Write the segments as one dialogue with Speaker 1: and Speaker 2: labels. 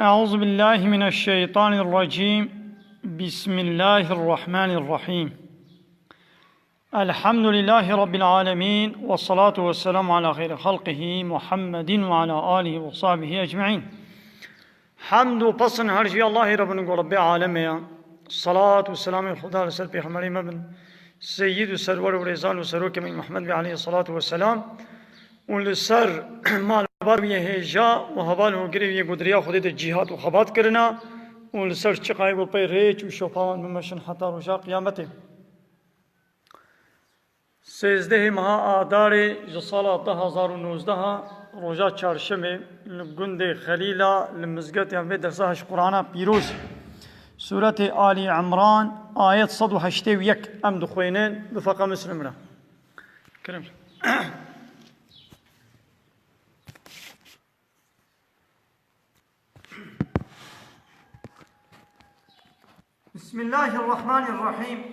Speaker 1: أعوذ بالله من الشيطان الرجيم. بسم الله الرحمن الرحيم. الحمد لله رب العالمين، والصلاة والسلام على خير خلقه محمد وعلى آله وصحبه أجمعين. حمد و پسن هرشی الله ربنا رب عالمه. الصلاة والسلام خدا رسول پیغمبر مبن سید و سرور و رضان و سروک من محمد علیه الصلاة والسلام اون سر مال بارویه هجا و حوال و گریویه گدریا خودت جهاد و خبات کرنا اون سر چقای و پی ریچ و شوپاوان بمشن حتی روشا قیامته. 13 ماه آذار سال 2019 روزا چهارشنبه گند خلیلا لمزگت هم درسهش قرآن پیروز سورة آل عمران آیت 181 ام دخوینین بفقه مسلم را کرم. بسم الله الرحمن الرحيم.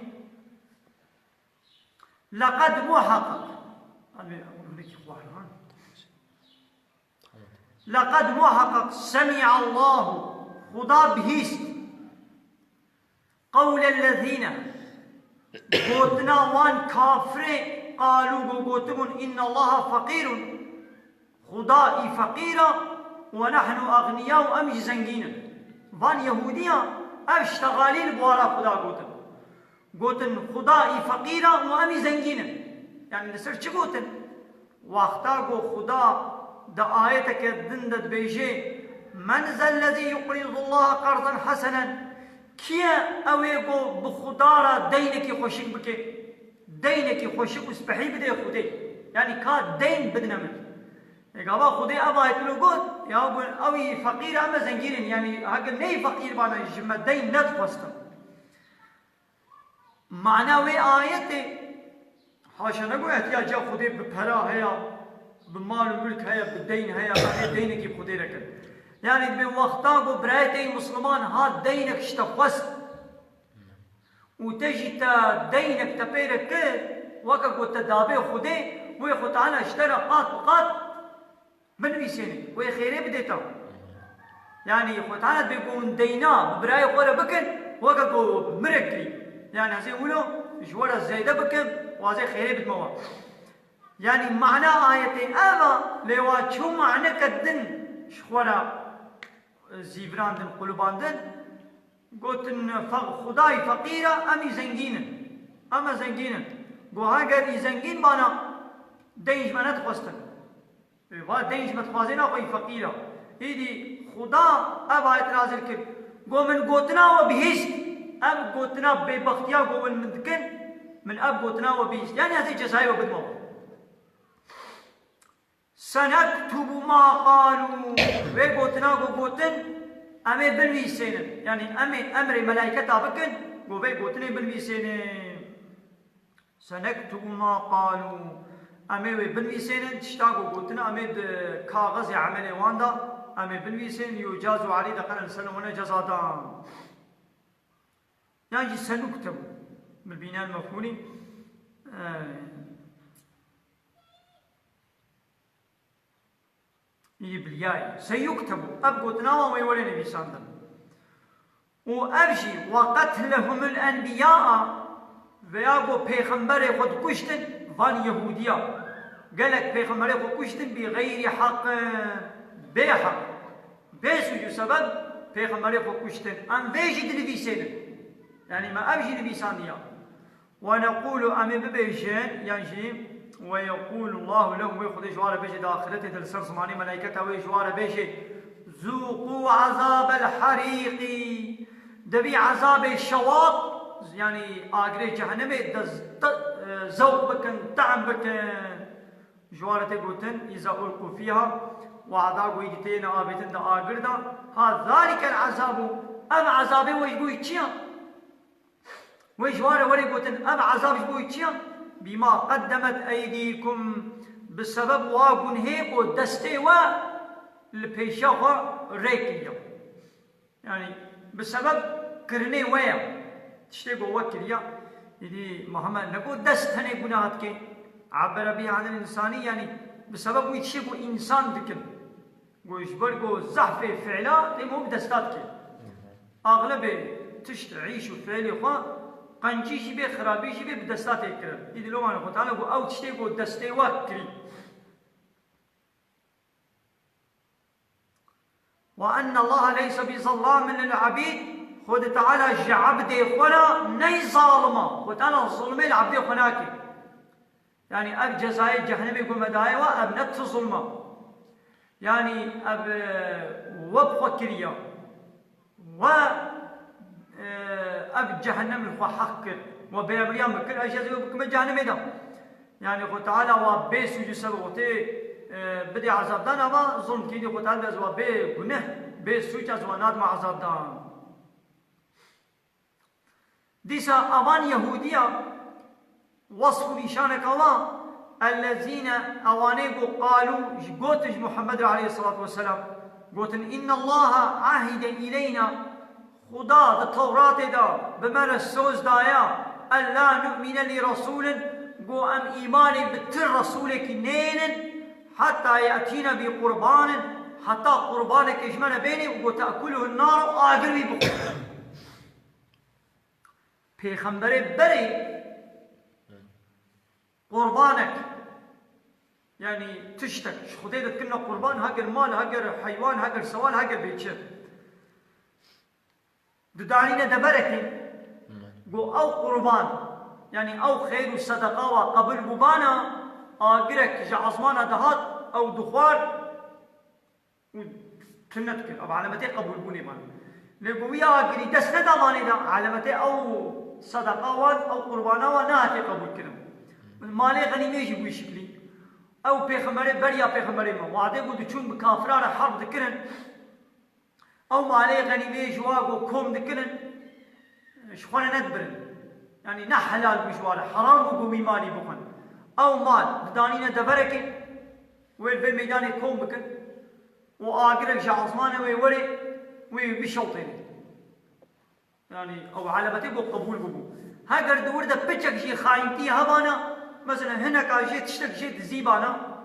Speaker 1: لقد محقق سمع الله خدا بهيست قول الذين قوتنا وان كافر قالوا قوتمون إن الله فقير خدائي فقيرا ونحن أغنياء أمج زنجينا وان يهوديا اشتغالين بوارا خدا قوتن خدائي فقيرا وأمي زنجينا يعني نسر چه قوتن وقتا قو خدا دا آيتك دندت بيجي من ذا الذي يقرض الله قرضا حسنا كيا اوي قو بخدارا دينك خوشك بكي دينك خوشك اسبحي بدي خدي يعني كا دين بدنا من اقابا خدي ابا يتلو قوت يا ابو اوي فقير اما زنجيرين يعني هاك ني فقير بانا جمع دين ند خوستم معنى آيته حاشا نقول احتياجا خدي بپرا هيا بمال وملك هيا بالدين هيا بعد دينك بخدي ركن يعني بوقتا قو برايتي مسلمان هاد دينك اشتخوست وتجي تا دينك تبيرك وكا قو تدابي خدي ويخو تعالى اشترى قات وقات من بيسيني وي خيري بديتا يعني خو تعالى بيقون دينا براي خورا بكن وكا قو مركري يعني هزي ولو جوارا الزايدة بكم وهزي خيري بدموا يعني معنى آيتي آبا لوا شو معنى كدن شخورا زيبران دن قلوبان دن قوتن خداي فقيرة أمي زنجينن أما زنجينن قو هاگر زنجين بانا دينج ما ندخوستن دينج ما تخوازينا قوي فقيرة هيدي خدا أبا اعتراض الكل قو من قوتنا وبهيست اب قوتنا ببختيا قول من دكن من اب قوتنا وبيس يعني هذه جزايا وبدمو سنكتب ما قالوا وقوتنا قوتن امي بالويسين يعني امي امر ملائكه بكن قوي قوتني بالويسين سنكتب ما قالوا امي بالويسين تشتاقوا قوتنا امي كاغذ عمل واندا امي بالويسين يجاز علي دقنا سنونه جزادا يعني سنكتب بالبناء المفعولي بالياء سيكتب أبقتنا ويولي نبي ساندم وأبشي وقتلهم الأنبياء ويابو بيخمبر خد كشتن فان يهوديا قالك بيخمبر خد كشتن بغير حق بحق بسجو سبب بيخمبر خد كشتن أم بيجي دلبي سيدن يعني ما أبجي نبي سانيا ونقول أمي ببيجين يعني ويقول الله لهم ويخذ جوار بيجي داخلته تلسر زماني ملائكته ويجوار بيجي ذوقوا عذاب الحريق دبي عذاب الشواط يعني آقري جهنم ذوق بكن طعم بكن جوارته قوتن إذا ألقوا فيها وعذاب ويجتين آبتن دا آقر دا ذلك العذاب أم عذابه ويجبوي تشيا ويجوار وري قوتن أم عذاب يجبوي تشيا بما قدمت أيديكم بسبب واقن هيك ودستي و البيشاخة ريكيا يعني بسبب كرني ويا تشتغل وكريا يدي محمد نقول دستني قناعت كي عبر به عن الإنساني يعني بسبب يتشبه إنسان دكن ويجبر زحف فعلا تيمو بدستات كي اغلب تشت عيش فعلي خوا قنجيش بي خرابيش بي بدستات يكرر يدي لو انا تعالى او تشتي دستي وكري وان الله ليس بظلام للعبيد خود تعالى جعبدي خنا ني ظالمه وتعالى الظلم العبد خناكي يعني اب جزاء جهنم يقول مدايوا اب نت ظلمه يعني اب وبخ كريا و اب جهنم الخو حقر وبيريام كل اجازه بكم جهنم ده يعني خو تعالى وبيس يسوتي بدي عذاب دان ما ظلم كيدي خو تعالى زوا بي گنه بي سوچ ازوانات مع عذاب دان ديسا اوان يهوديه وصف نشانك الله الذين اوانيقو قالوا قوتج محمد عليه الصلاه والسلام قوتن ان الله عهد الينا خدا التوراة دا بمر السوز دايا ألا نؤمن لرسول قو أم إيماني بتر رسولك نين حتى يأتينا بقربان حتى قربانك يجمعنا بيني وقو تأكله النار وآقربي بقر پیغمبر بري قربانك يعني تشتك خديدت كنا قربان هاجر مال هاجر حيوان هاجر سوال هاجر بيتشر ددانينا دبركي قو أو قربان يعني أو خير الصدقة وقبل ببانا آقرك جعزمانا دهات أو دخوار تنتك أو علامتي قبول بوني مان لقوية آقري دسنا داماني دا علامتي أو صدقاوات أو قرباناوات نهاتي قبول كنم مالي غنيمي يجيبوي شكلي أو بيخمري بريا بيخمري ما وعدي قو دچون بكافرار حرب دكرن أو مالي غنيمي جواق وكوم دكرن شخوانا ندبرن يعني نحلال بجواله حرام وقومي مالي بخن أو مال دانينا دبركي ويل في ميدان كوم بكن وآقرك جعزمانه ويوري ويبشوطيني يعني أو علامتي بو قبول بو هاگر دور ده بچك جي خاينتي هبانا مثلا هناك جيت تشتك جيت زيبانا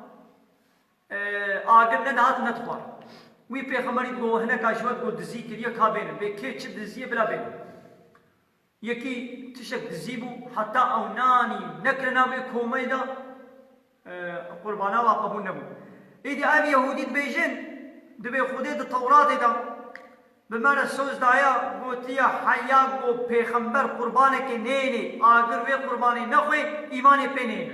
Speaker 1: آقر ندهات ندخوار وی پیغمبری گو هناك اشوات گو دزی کریه کا بینه به کی چه دزیه بلا بینه یکی تشک دزیبو حتی او نانی نکرنا به کومیدا قربانا و قبول نبو ایدی اب یهودی بیجن دبی خودی د تورات دا بمعنى سوز دایا گوتیا حیا گو پیغمبر قربانه که نینی آگر وی قربانی نخوی ایمان پینین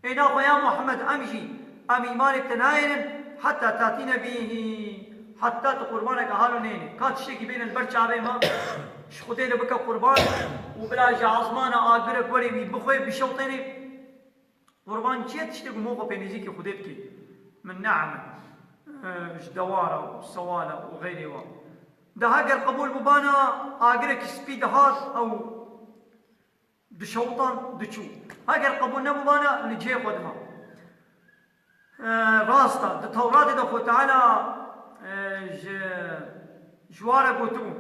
Speaker 1: اینا خو یا محمد امجی ام ایمان تناین حتى تاتينا به حتى قربانك هالو نيني كات شيكي بين البرشابه ما شخوتين بك قربان وبلا جعزمانا آقرك ولي بخوي بشوطيني قربان چيت تشتغل موقع بينيزيكي خودتكي من نعمة جدوارة وسوالة وغيره ده هاجر قبول ببانا آقرك سبيدهات أو دشوطان دشو هاجر قبول نبوبانا لجي قدما راستا ده تورات ده خو تعالى جواره قوتو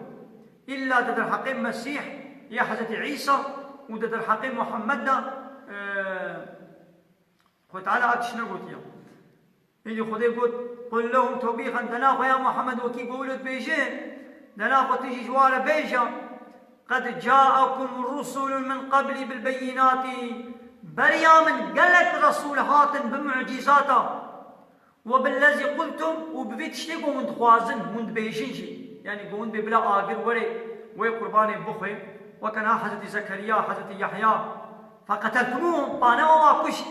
Speaker 1: إلا ده الحقيم مسيح يا حضرت عيسى وده الحقيم محمد ده خو تعالى أكشنا قوتيا يجي خدي قوت قل لهم توبيخا دناخو يا محمد وكي قولت بيجين دناخو تيجي جواره بيجا قد جاءكم رسل من قبل بالبينات بريا من قلت رسول هاتن بمعجزاته وبالذي قلتم وبفيت شتيقوا من خوازن من بيجنجي يعني قوم ببلا آقر وري قرباني بخي وكان حضرت زكريا حضرت يحيى فقتلتموهم بانا وما كش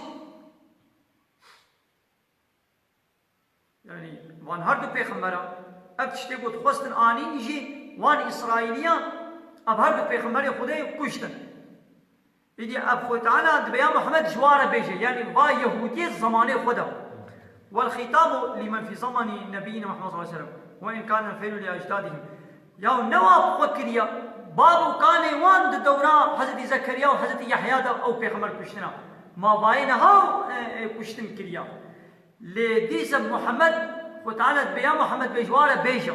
Speaker 1: يعني وان هردو بيخمرا اب تشتيقوا تخوستن آنين يجي وان إسرائيليا اب هردو بيخمرا خدي كشتن يجي اب خو تعالى دبيا محمد جواره بيجي يعني با يهودي الزمانه خدا والخطاب لمن في زمن نبينا محمد صلى الله عليه وسلم وان كان الفعل لاجدادهم يا نواب فكريا بابو كان وان دورا حضرت زكريا وحضرت يحيى او بيغمر كشتنا ما بينها كشتن كريا لديس محمد وتعالى دبيا محمد بجواره بيجي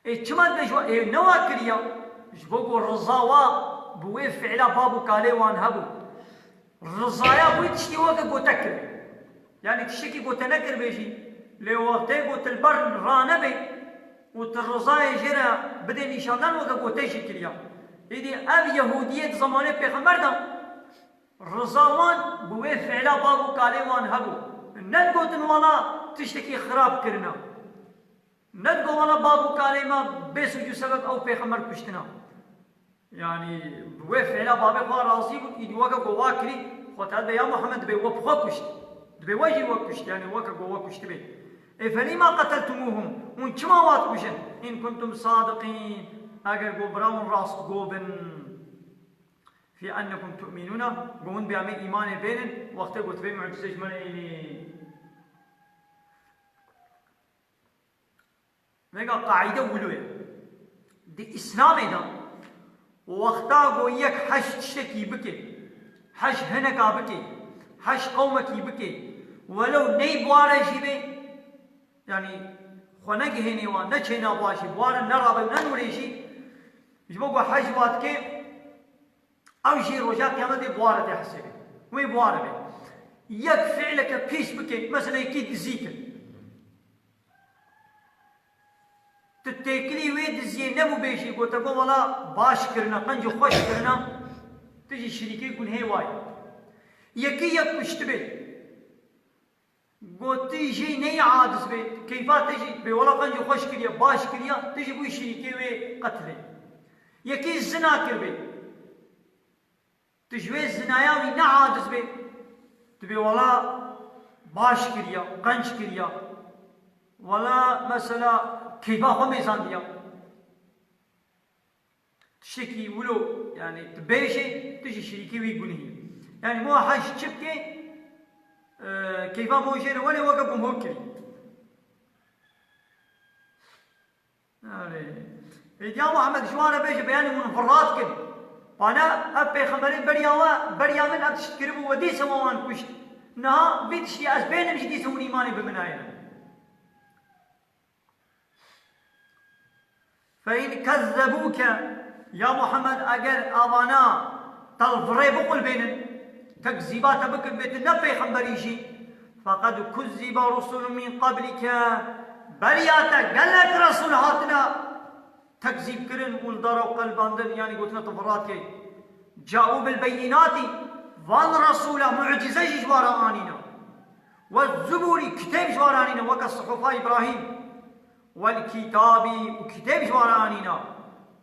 Speaker 1: اي چمد بجوا اي نوا كريا جبوكو الرزاوا بوي فعلا بابو كالي وان هبو الرزايا بوي تشتي وقت بو تكر يعني تشتكي بو تنكر بيجي لوقتي قلت البر رانبي وترزاي جرا بدي نشاندان وقا قوتيش كريا إذا أب يهودية زمانه پیغمبر دا رزاوان بوه فعلا بابو كاليوان هبو ندقوتن والا تشتكي خراب كرنا ندقو والا بابو كاليما بسجو سبب أو پیغمبر كشتنا يعني بوه فعلا بابي خواه راضي بود إذا وقا قوا كري خوتاد يا محمد بي وبخوا كشت بي وجي وكشت يعني وقا قوا كشت بي فلما قتلتموهم وان كما واتكشن إن كنتم صادقين اگر گو براون راست گوبن في أنكم تؤمنون قومن بأمي إيمان بينن وقت قلت بي معجزة جماليني ميقا قاعدة ولوية دي إسلامي دا وقتا قو يك حش تشتكي بكي حش هنكا بكي حش قومكي بكي ولو ني بوارا جيبي يعني خونك هني وان نچينا بواشي بوارا نرابي ننوريشي جبوكو حج وات كيف او شي رجا قيامتي بوارا تحسبي وي بوارا بي يك فعلك بيش بكي مثلا يكيد دزيك تتاكلي وي دزي نبو بيشي قلت اقول والله باش كرنا قنجو خوش كرنا تجي شريكي يقول هي واي يكي يك مشتبه قلت تيجي ني عادس بي كيفات تجي بي والله قنجو خوش كريا باش كريا تجي بوي شريكي وي قتلي يكي الزنا كربي تجوي الزناياوي نعادز بي تبي والله باش كريا قنج كريا ولا مثلا كيفا هو ميزان ديا تشتكي ولو يعني تبيشي تجي شريكي ويقولي يعني مو حاج تشبكي كيفا مو جير ولا وقفهم هوكري يا محمد شوانا بيش بيان منفرات كده فانا ابي خبرين بريا من ابتشتكربو ودي سموان كشت نها بيتشي ازبين مش دي سون ايماني بمناينا فإن كذبوك يا محمد اگر اوانا تلفري بقول بين تكذيبات بكل بيت النبي خبريشي فقد كذب رسل من قبلك برياتا قالك رسول هاتنا تكذيب كرن ولدروا قلباندن يعني قلتنا تفرات كي جاءوا بالبينات وان رسوله معجزة جوارا آنينا والزبور كتاب جوارا آنينا وكالصحفاء إبراهيم والكتاب وكتاب جوارا آنينا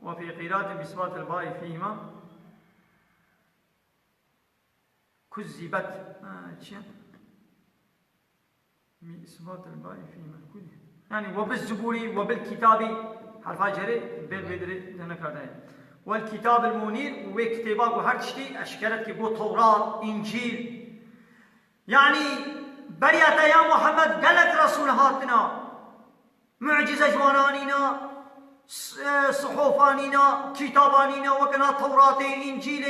Speaker 1: وفي قراءة بصفات الباء فيهما كذبت بصفات الباء فيهما يعني وبالزبور وبالكتاب حرفا جري بير بيدري دنكارداي والكتاب المنير وكتابه وهر شيء اشكرت كي بو توراة انجيل يعني برياتا يا محمد قالت رسول هاتنا معجزة جوانانينا صحوفانينا كتابانينا وكنا توراة انجيل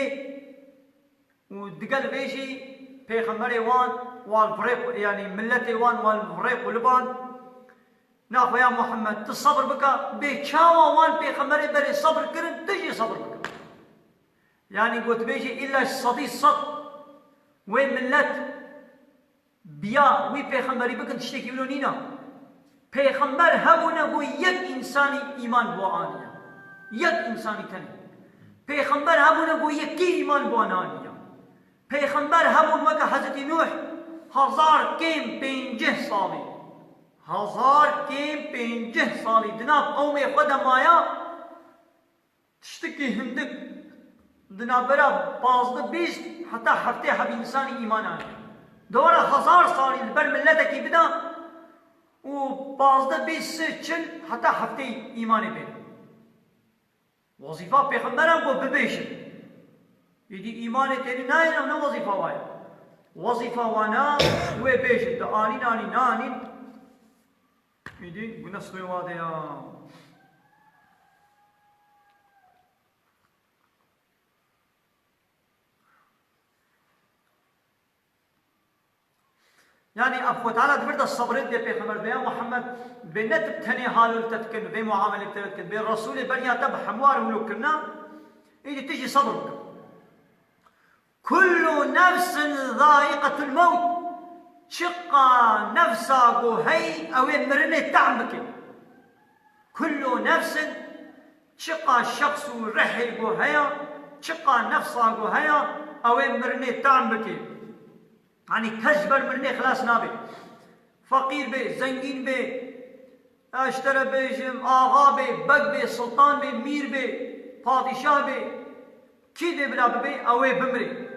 Speaker 1: ودقل بيجي پیغمبر وان والفريق يعني ملتي وان والفريق ولبان ناخو يا محمد تصبر بك بيشاوا وان بيخمري بري صبر كرن تجي صبر بك يعني قلت بيجي إلا الصديق صد وين ملت بيا وي بيخمري بك تشتكي بلونينا بيخمر هبونا بو يك إنساني إيمان بو آنيا يك إنساني تاني بيخمر هبونا بو يكي إيمان بو آنيا بيخمر هبون وكا حضرت نوح 1000 كيم 50 صالي 1000 كيم 50 صالي دناب قومي خدا مايا تشتكي هندك دنابرا بازد 20 حتى هفته حب انساني ايمان آنيا دورا 1000 صالي البر ملتكي بدا و بازد 20 چل حتى هفته ايماني بين وظيفة پیغمبرم کو ببیشن يدي إيمان تاني ناين أو وظيفة واي وظيفة وانا وبيشن دا آنين آنين آنين يدي بنسخي واديا يعني أبو تعالى تبرد الصبر دي بيخمر بيا محمد بنت تاني حالو تتكن بي معاملة تتكن بي الرسول بنيا تب حموار ملوكنا يدي تجي صبرك كل نفس ذائقة الموت شقا نفسا قو هي أو مرنة تعمك كل نفس شقا شخص رحي قو هيا شقا نفسا قو هيا أو مرنة تعمك يعني كجبر مرنة خلاص نابي فقير بي زنگين بي اشترى بيجم آغا بي بق بي سلطان بي مير بي پادشاه بي كي دي بلا بي أو بمري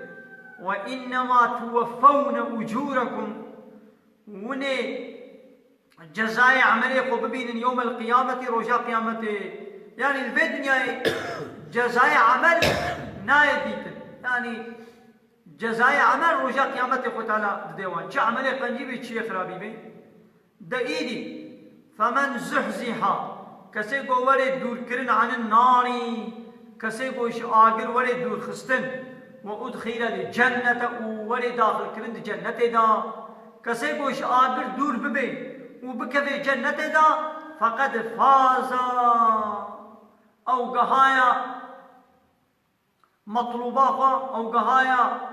Speaker 1: وإنما توفون أجوركم وني جزاء عملي ببين يوم القيامة رجاء قيامته يعني البيت دنيا جزاء عمل نايديتن يعني جزاء عمل رجاء قيامته خو تعالى ديوان شو عملي قنجيبي شي خرابي بي دايدي فمن زحزح كسيقو ولد دور كرن عن النار كسيقو آقر ولد دور خستن وأدخل الجنة ولد داخل كرن جنة دا كسيقو آقر دور ببي وبكفي جنة دا فقد فاز أو قهايا مطلوبا أو قهايا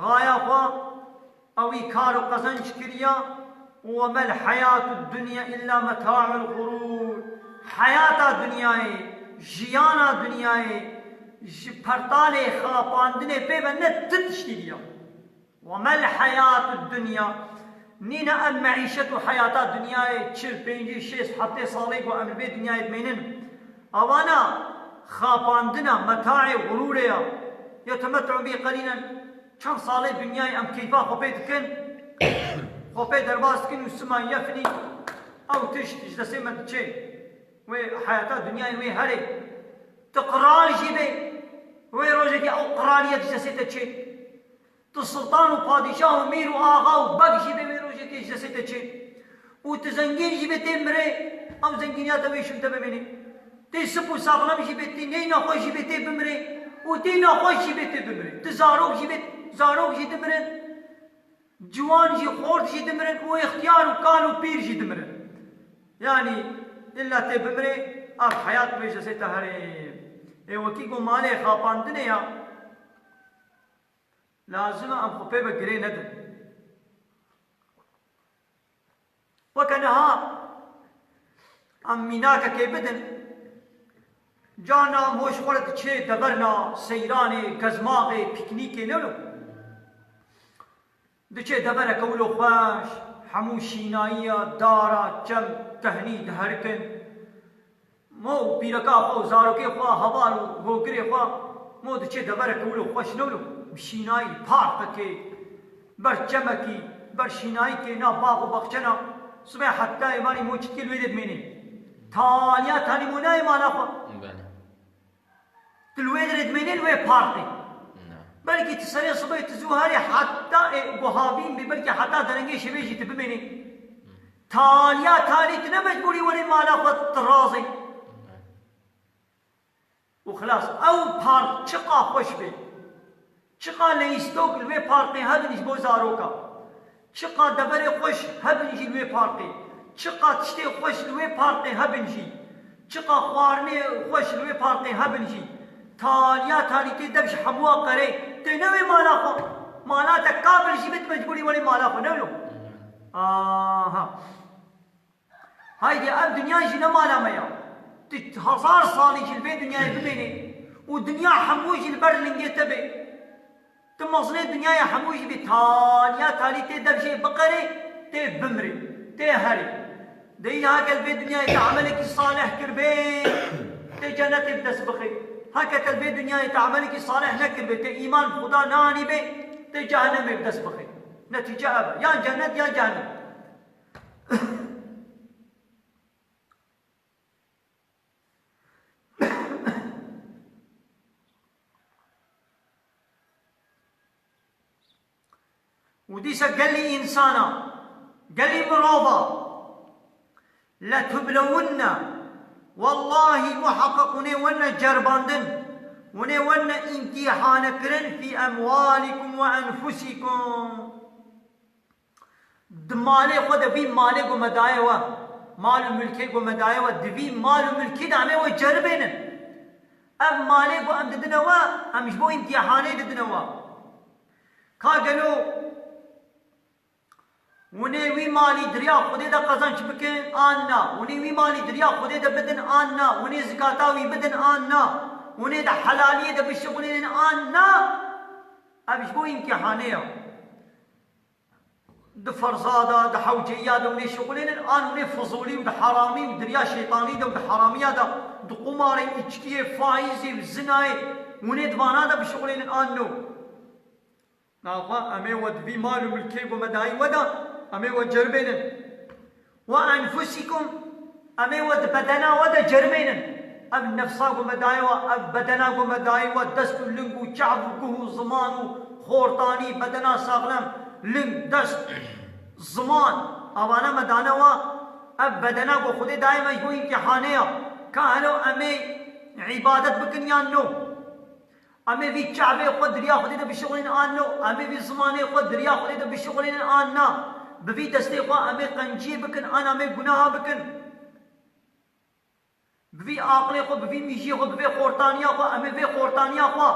Speaker 1: غايا أو إكار قزن شكريا وما الحياة الدنيا إلا متاع الغرور حياة الدنيا جيانا الدنيا پرتالي خاپاندنه بيبنه تتشتيريا وما الحياة الدنيا نينا أم معيشة حياة الدنيا تشل بينجي شيس حتى صاليق وأمر بي دنيا يدمينن أوانا خاپاندنا متاع غروريا يتمتع به قليلا كم صالي دنيا أم كيفا خبيتكن خبيت درباسكن وسمان يفني أو تشت جلسي من تشي وحياة الدنيا وي هري تقرار جيبي وي روجك أو قرارية جلسي تشي السلطان وبادشاه ومير وآغا وبق جيبي وي روجك جلسي تشي وتزنجين جيبي تمري أو زنجينيات ويشم تبميني تي سبو ساغنم جيبي تي نينا خوش جيبي تي بمري وتينا خوش جيبي تي بمري تزاروك جيبي زاروك جي تمرن جوان جي خورد جي تمرن واختيار وكانوا بير جي تمرن يعني إلا تي بمري أب حياة بيجا سيتهري وكيكو مالي خاپان دنيا لازم أم خبي بقري ندن وكانها أم ميناكا كي بدن جانا موش خورد چه دبرنا سيراني كزماغي بيكنيكي نلو دچه دبره كولو خوش حمو شينايا دارا جم تهنيد هركن مو بيركا خو زاروكي خو هوالو غوكري خو مو دچه دبره كولو خوش نلو شيناي بارقكي برجمكي برشينايكي نا باغو بخچنا صبح حتى ايماني موچكي لويد مني تاليا تاني مناي مانا خو تلويد رد مني لوي بارقي بلكي تسري صبي تزوهري حتى وهابين ببلكي حتى درنجي شبيجي تبمني تاليا تالي تنمجبوري ولي مالا خد طرازي وخلاص او بار شقا خوش بي شقا ليستوك الوي بارقي هبنج بو زاروكا شقا دبري خوش هبنجي الوي بارقي شقا تشتي خوش الوي بارقي هبنجي شقا خوارني خوش الوي بارقي هبنجي تاليا تالي تدبش حبوا قري تنوي مالا خو مالا تكابل جيبت مجبوري ولي مالا خو نولو هايدي اب دنيا جينا مالا ميا هزار صالي جي البيت دنيا بميني ودنيا حموجي البرلنجي تبي تمصني الدنيا يا حموجي بتاليا تالي تدبشي بقري تي بمري تي هري دي هاك البيت دنيا يتعملك الصالح كربي تي جنة بدسبخي هكذا البيت دنيا يتعملك الصالح نكربي تي ايمان خدا ناني بي تي جهنم بدسبخي نتيجة ابا يا جنة يا جهنم وديسا قال لي إنسانا قال لي مروضة لتبلون والله محققني ونا جرباندن وني ونا امتحان كرن في أموالكم وأنفسكم دمالي خود في مالي ومدايوة مال ملكي ومدايوة دفي مال ملكي دعمي وجربين أم مالي وأم ددنوا أم جبو امتحاني ددنوا قالوا ونوی مالی دریا خودی دا قزانچ بکن آننا ونوی مالی دریا خودی دا بدن آننا ونی زکاتاوی بدن آننا ونی دا حلالیه دا بشغلین آننا ابش بو امتحانه دا فرزادا دا حوجية دا وني شغلين الآن وني فضولي ودا حرامي ودريا شيطاني دا ودا حرامية دا قماري اتشكية فايزي وزناي وني دوانا دا بشغلين الآن نو ناقا أمي ود في مال وملكي ومداي ودا أمي ود جربين وأنفسكم أمي ود بدنا ودا جربين أم نفسا ومداي وأم بدنا ومداي ودست لنقو شعب وقهو زمانو خورتاني بدنا ساغلم لن دست زمان اوانا مدانا و اب بدنا کو خود دائما جو امتحانه کانو امی عبادت بکن یا نو امی وی چعبه خود دریا خود ده بشغلین آن نو امی وی زمانه خود دریا خود ده بشغلین آن نا بوی دسته خو امی قنجی بکن آن امی گناه بکن بوی عقل خو بوی میشی خو بوی خورتانیا خو امی وی خورتانیا خو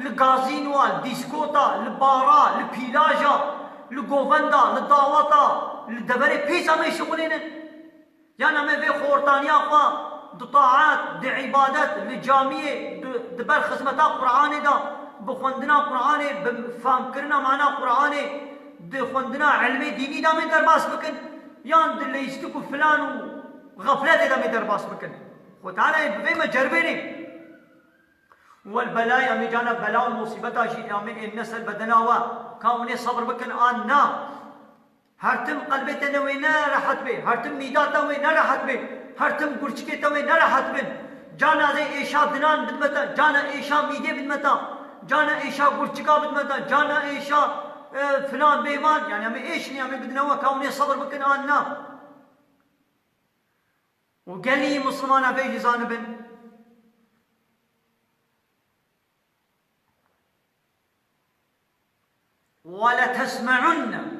Speaker 1: لگازینوا لدیسکوتا لبارا لپیلاجا لگووندا لداوتا لدبر پیسا می شغلين يعني ما في خورتانيا خوا دطاعات دي عبادات لجامية دبر خدمتا قرآن دا بخوندنا قرآن بفهم كرنا معنا قرآن دي خوندنا علم ديني دا من درباس بكن يعني دي يستكو فلان وغفلات دا من درباس بكن خو تعالى بفهم جربيني والبلايا مجانا بلاء المصيبة شيء من النسل بدناوا كوني صبر بكن آننا هرتم قلبتنا وينا راحت به هرتم ميداتا وينا راحت به هرتم قرشكتا وينا راحت به جانا زي ايشا دنان بدمتا جانا ايشا ميدي بدمتا جانا ايشا قرشكا بدمتا جانا ايشا فلان بيمان يعني همي ايش يعني بدناوا كوني صبر بكن آننا وقال لي مسلمان في جزانبن ولتسمعن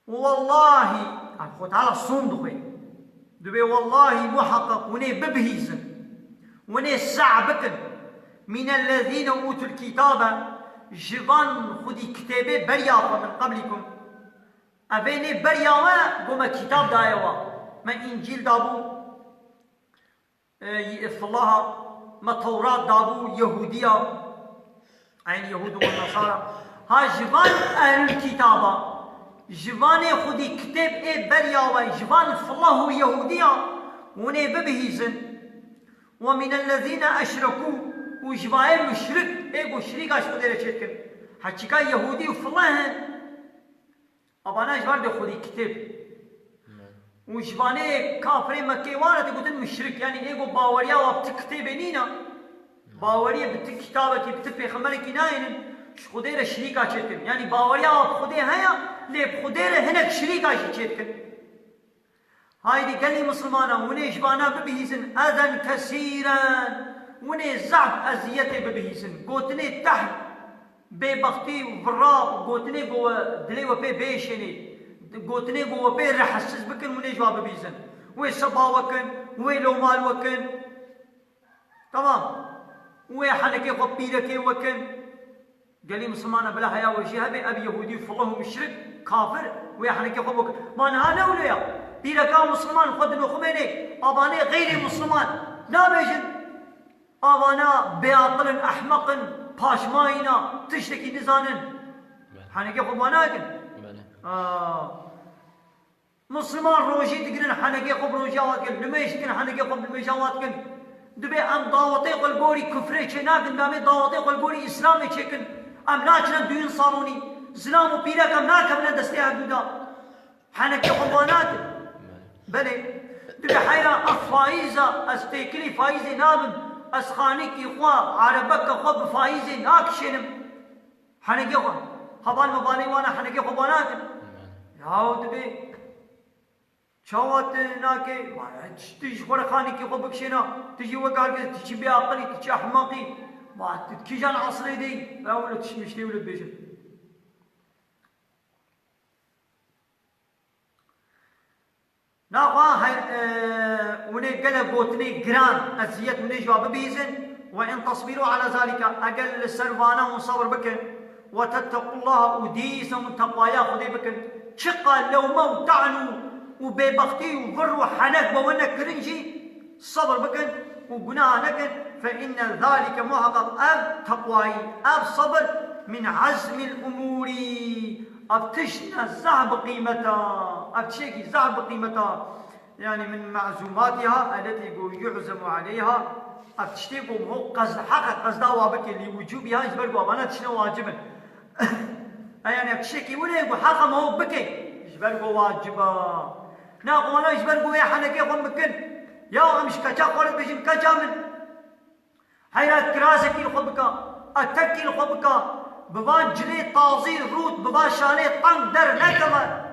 Speaker 1: والله أخذ على الصندوق دبي والله محقق وني ببهيزن وني سعبكن من الذين أوتوا الكتاب جبان خدي كتابي برياوا من قبلكم أبيني برياوا قوم كتاب دايوا ما إنجيل دابو في الله ما توراة دابو يهودية عين يهود والنصارى ها جبان أهل الكتابة جبان خدي كتاب إيه برياوي جبان في الله يهودية وني ببهيزن ومن الذين أشركوا وجبان مشرك إيه قو شريك أشكو دير شركن حكيكا يهودي وفي الله أبانا جبان دي خدي كتاب وجبان كافرين مكي وانا تقولن مشرك يعني إيه قو باوريا وابتكتاب نينا باوريا بتكتابة بتبيخمرك ناين خدير شريكا شركن يعني باوريا خدير هيا ليه خدير هناك شريكا شركن هاي دي قال لي مسلمانا وني جبانا ببهيسن اذى كثيرا وني زعف ازيته ببهيسن قوتني تحت ببختي وبرا قوتني قوة دلي وبي بيشني قوتني قوة بي رحسس بكن وني جواب ببهيسن وي صبا وكن وي لو مال وكن تمام وي حنكي خبيركي وكن قال لي مسلمان بلا هيا وجهه بأبي يهودي فالله مشرك كافر ويا حنكي خب وكن ما نهانا ولا بيركا مسلمان خد نخميني أباني غير مسلمان لا بيجن أبانا بعقل أحمق باشماينا تشتكي نزانن حنكي خب ما ناكن مسلمان روجي تقرن حنكي خب روجاوات كن لميش كن حنكي خب الميجاوات كن دبي ام داوتي قلبوري كفري چناكن دامي داوتي قلبوري اسلامي چكن ام ناچن دوين صاروني زلام و بيرك ام ناكبنا دستي حدودا حنكي قبانات بلي دبي حيرا افايزة استيكلي فايزة نابن اسخانيكي خوا عربك خوا بفايزة ناكشنم حنكي خوا هبان مبالي وانا حنكي قبانات ياو دبي شوات ناكي تيجي خورا خاني كي خو بكشينا تيجي وقال تيجي بعقلي تيجي احمقي ما كي جان عصري دي ولا تشمشتي ولا بيجن ناقا هاي وني قال قوتني جران ازيت وني جواب بيزن وان تصبروا على ذلك اقل السرفانا وصبر بكن وتتقوا الله وديس من تقوايا خذي بكن شقا لو مو تعنوا وبيبختي وفر وحنك بوانا كرنجي صبر بكن وقناع نكن فإن ذلك محقق أب تقواي أب صبر من عزم الأمور أبتشنا زعب قيمتها أبتشيكي زعب قيمتها يعني من معزوماتها التي يعزم عليها أبتشتيكم هو قصد حق قصدا وابك لوجوبها يجبرقوا أبانا تشنو واجبا يعني أبتشيكي ولا يقول حقا ما هو بكي يجبرقوا واجبا ناقو أنا يجبرقوا يا حنكي قم بكن يا أمش كجا قولت بيجم كجا من حيرات كراسكي لخبكا أتكي لخبكا ببان جلي طازير روت ببان شالي طن در نكما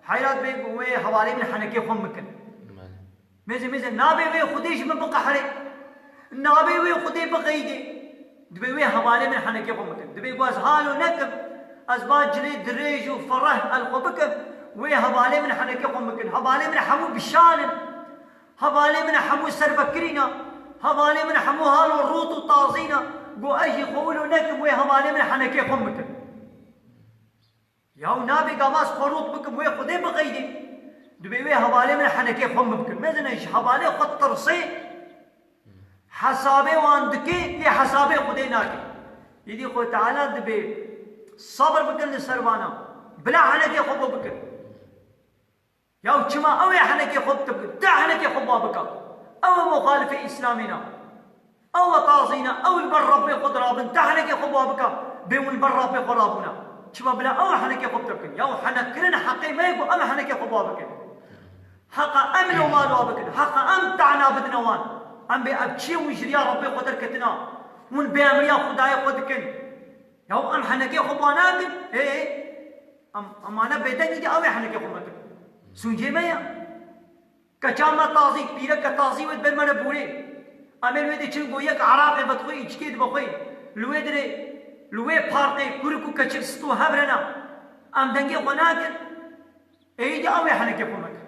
Speaker 1: حيرات بيقوا وي حوالي من حنكي قم بكن ميزي نابي وي خديش من بقى حري نابي وي خدي بقيدي دبي وي حوالي من حنكي قم بكن دبي قواز هالو نكم أزبان جلي دريج وفره الخبكم وي حوالي من حنكي قم بكن حوالي من حمو بشان حوالي من حمو سربكرينا حوالي من حمو هالو الروط وطازينا قو أجي قولوا نكم وي حوالي من حنكي قم بكن ياو نابي قاماس خروط بكم وي خدي بقيدي دبي وي حوالي من حنكي قم بكن مازن ايش حوالي خط ترصي حسابي واندكي يا حسابي خدي ناكي يدي خو تعالى دبي صبر بكن لسروانا بلا حنكي خبو بكن ياو كما او يا حنكي خب تبكن تا حنكي خبوا بك او مخالف اسلامنا او طازينا او البر ربي خضراب تا حنكي خبوا بك بيون البر ربي خرابنا كما بلا او حنكي خب تبكن ياو حنكرنا حقي ما يقول اما حنكي خبوا بكن حق امن ومالوا بكن حق امتعنا بدنوان ام بابشي ويجري يا ربي قدر كتنا من بامريا خدايا قدكن ياو ام حنكي خبوانا ايه ام انا بيدني دي او حنكي خبتك سونجي مايا كچاما تازي بيرك تازي ود بالمنا بوري امل ودي چن گويك عراق بتخوي اجكيد بخوي لويدري لوي فارقي كركو كچل ستو هبرنا ام دنگي قناك اي دي او حنكي خبتك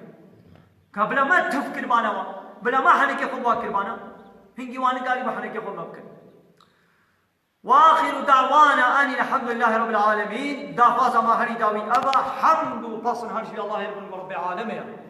Speaker 1: قبل ما تفكر بانا بلا ما حنكي خبوا كربانا هنجي وانا قالي بحنكي خبوا بكن واخر دعوانا ان الحمد لله رب العالمين دا فاز ما هري داوي ابا حمد وفصل هرشي الله رب العالمين